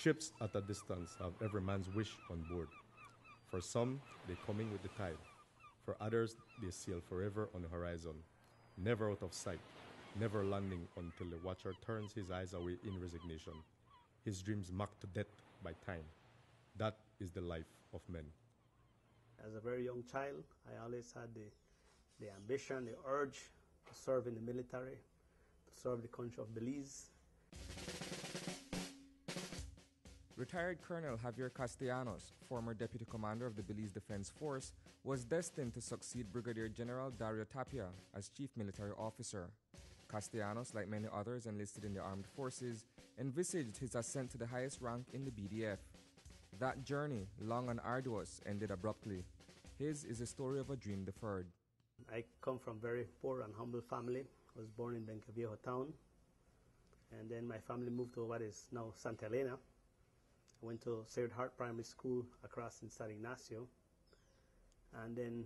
Ships at a distance have every man's wish on board. For some, they coming with the tide. For others, they sail forever on the horizon, never out of sight, never landing until the watcher turns his eyes away in resignation, his dreams mocked to death by time. That is the life of men. As a very young child, I always had the ambition, the urge to serve in the military, to serve the country of Belize. Retired Colonel Javier Castellanos, former Deputy Commander of the Belize Defense Force, was destined to succeed Brigadier General Dario Tapia as Chief Military Officer. Castellanos, like many others enlisted in the armed forces, envisaged his ascent to the highest rank in the BDF. That journey, long and arduous, ended abruptly. His is a story of a dream deferred. I come from a very poor and humble family. I was born in Bencaviejo town, and then my family moved to what is now Santa Elena. I went to Sacred Heart Primary School across in San Ignacio, and then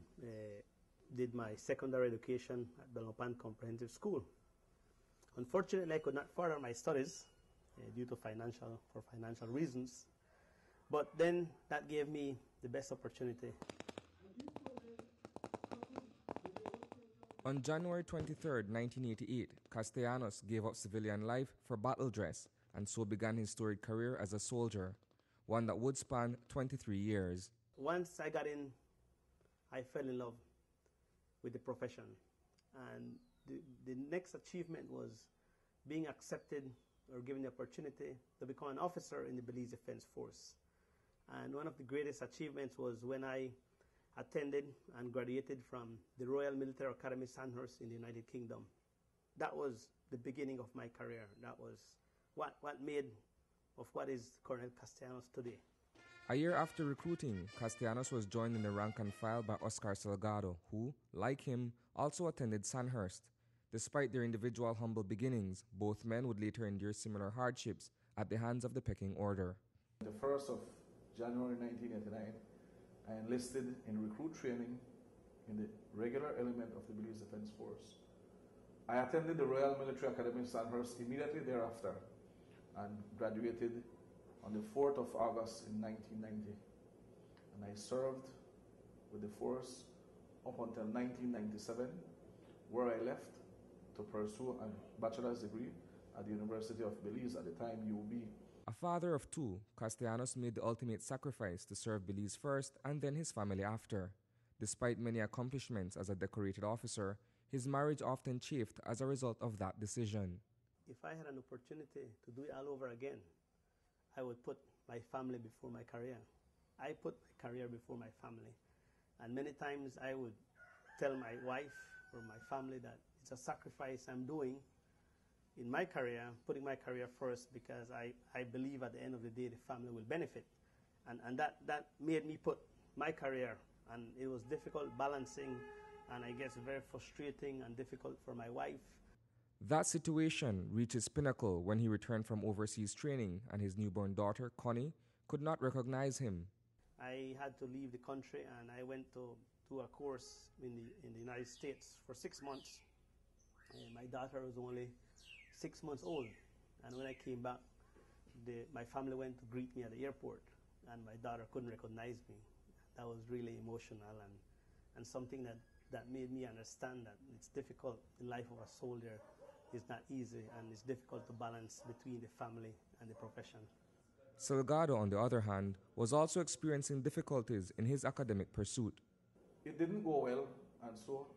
did my secondary education at Belmopan Comprehensive School. Unfortunately, I could not further my studies due to financial reasons, but then that gave me the best opportunity. On January 23, 1988, Castellanos gave up civilian life for battle dress, and so began his storied career as a soldier, one that would span 23 years. Once I got in, I fell in love with the profession. And the next achievement was being accepted or given the opportunity to become an officer in the Belize Defense Force. And one of the greatest achievements was when I attended and graduated from the Royal Military Academy Sandhurst in the United Kingdom. That was the beginning of my career. That was what made of what is Colonel Castellanos today. A year after recruiting, Castellanos was joined in the rank and file by Oscar Salgado, who, like him, also attended Sandhurst. Despite their individual humble beginnings, both men would later endure similar hardships at the hands of the pecking order. The 1st of January 1989, I enlisted in recruit training in the regular element of the Belize Defense Force. I attended the Royal Military Academy Sandhurst immediately thereafter and graduated on the 4th of August in 1990. And I served with the force up until 1997, where I left to pursue a bachelor's degree at the University of Belize, at the time UB. A father of two, Castellanos made the ultimate sacrifice to serve Belize first and then his family after. Despite many accomplishments as a decorated officer, his marriage often chafed as a result of that decision. If I had an opportunity to do it all over again, I would put my family before my career. I put my career before my family. And many times I would tell my wife or my family that it's a sacrifice I'm doing in my career, putting my career first, because I believe at the end of the day the family will benefit. And that made me put my career, and it was difficult balancing, and I guess very frustrating and difficult for my wife. That situation reached its pinnacle when he returned from overseas training and his newborn daughter, Connie, could not recognize him. I had to leave the country, and I went to a course in the United States for 6 months. And my daughter was only 6 months old, and when I came back, my family went to greet me at the airport, and my daughter couldn't recognize me. That was really emotional and something that made me understand that it's difficult. The life of a soldier is not easy, and it's difficult to balance between the family and the profession. Salgado, on the other hand, was also experiencing difficulties in his academic pursuit. It didn't go well, and so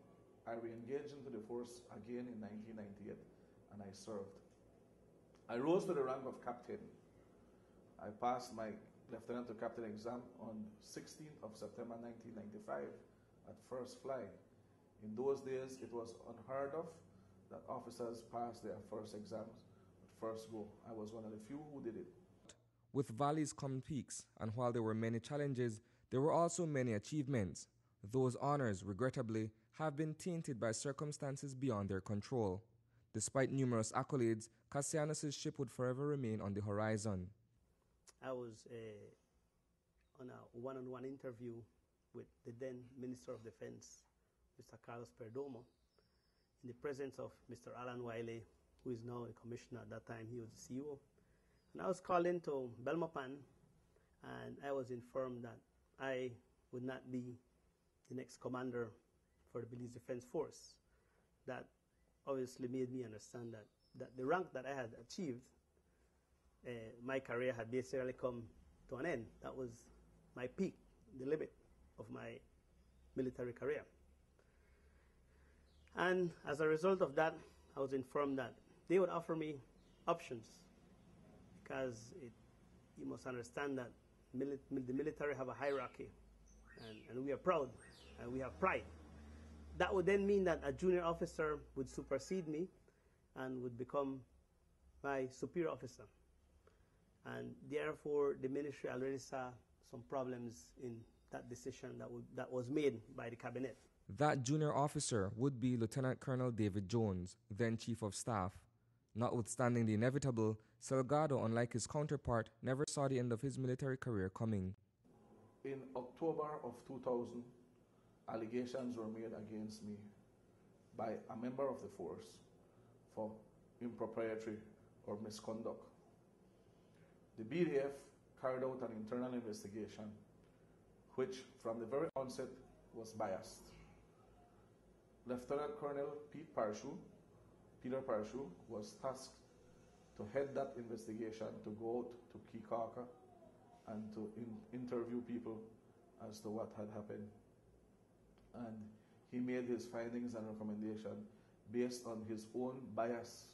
I re-engaged into the force again in 1998, and I served. I rose to the rank of captain. I passed my lieutenant to captain exam on 16th of September 1995 at first fly. In those days, it was unheard of that officers passed their first exams at first go. I was one of the few who did it. With valleys come peaks, and while there were many challenges, there were also many achievements. Those honors, regrettably, have been tainted by circumstances beyond their control. Despite numerous accolades, Castellanos' ship would forever remain on the horizon. I was on a one-on-one interview with the then Minister of Defense, Mr. Carlos Perdomo, in the presence of Mr. Alan Wiley, who is now a commissioner. At that time, he was the CEO, And I was called into Belmopan, and I was informed that I would not be the next commander for the Belize Defense Force. That obviously made me understand that the rank that I had achieved, my career had basically come to an end. That was my peak, the limit of my military career. And as a result of that, I was informed that they would offer me options, because you must understand that the military have a hierarchy, and we are proud, and we have pride. That would then mean that a junior officer would supersede me and would become my superior officer. And therefore, the ministry already saw some problems in that decision that was made by the cabinet. That junior officer would be Lieutenant Colonel David Jones, then Chief of Staff. Notwithstanding the inevitable, Salgado, unlike his counterpart, never saw the end of his military career coming. In October of 2000, allegations were made against me by a member of the force for impropriety or misconduct. The BDF carried out an internal investigation, which from the very onset was biased. Lieutenant Colonel Peter Parachute was tasked to head that investigation, to go out to Kikaka and to interview people as to what had happened. And he made his findings and recommendation based on his own bias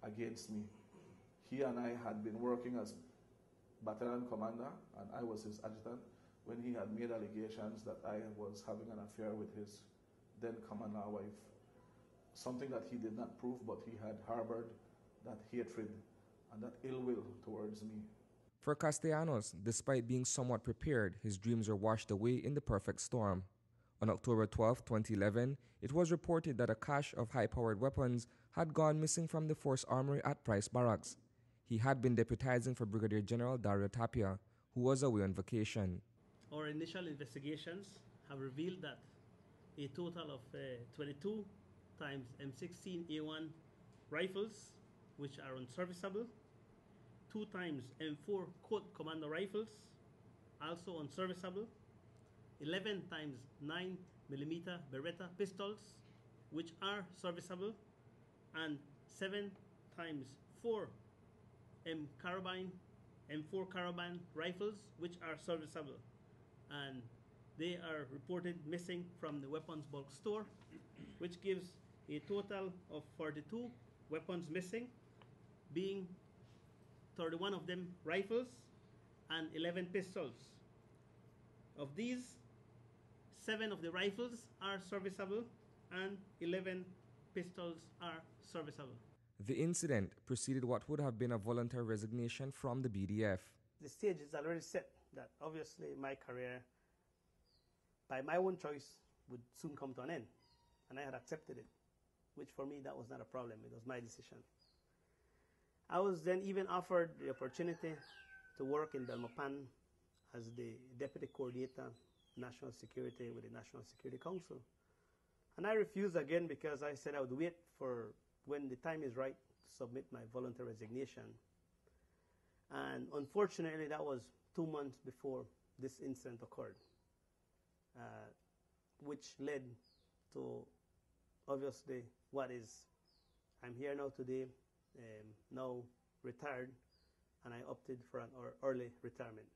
against me. He and I had been working as battalion commander, and I was his adjutant, when he had made allegations that I was having an affair with his then commander wife. Something that he did not prove, but he had harbored that hatred and that ill will towards me. For Castellanos, despite being somewhat prepared, his dreams were washed away in the perfect storm. On October 12, 2011, it was reported that a cache of high-powered weapons had gone missing from the force armory at Price Barracks. He had been deputizing for Brigadier General Dario Tapia, who was away on vacation. Our initial investigations have revealed that a total of 22 times M16A1 rifles, which are unserviceable, 2 times M4 Colt Commando rifles, also unserviceable, 11 times 9mm Beretta pistols, which are serviceable, and 7 times 4 M4 Carabine rifles, which are serviceable. And they are reported missing from the weapons bulk store, which gives a total of 42 weapons missing, being 31 of them rifles and 11 pistols. Of these, 7 of the rifles are serviceable and 11 pistols are serviceable. The incident preceded what would have been a voluntary resignation from the BDF. The stage is already set that obviously my career, by my own choice, would soon come to an end. And I had accepted it, which for me, that was not a problem. It was my decision. I was then even offered the opportunity to work in Belmopan as the Deputy Coordinator, National Security with the National Security Council. And I refused again because I said I would wait for when the time is right to submit my voluntary resignation. And unfortunately, that was 2 months before this incident occurred, which led to obviously what is, I'm here now today, now retired, and I opted for an early retirement.